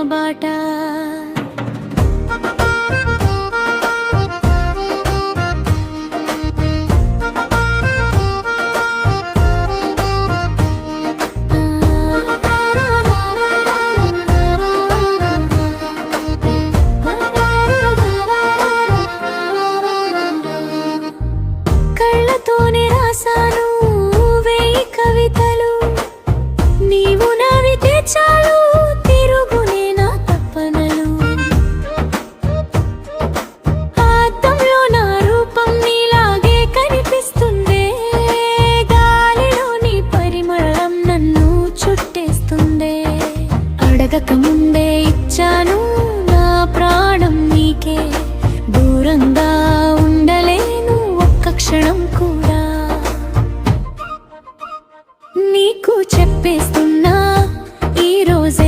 బాట. కళ్ళతోనే రాసాను వేయి కవితలు, నీవు నవ్వితే చాలు తిరుగునే నా తప్పనలు. అద్దంలో నా రూపం నీలాగే కనిపిస్తుందే, గాలిలో నీ పరిమళం నన్ను చుట్టేస్తుందే. అడగక ముందే ఇచ్చాను నా ప్రాణం నీకే, దూరంగా ఉండలేను ఒక్క క్షణం కూడా. నీకు చెప్పేస్తున్నా ఈ రోజే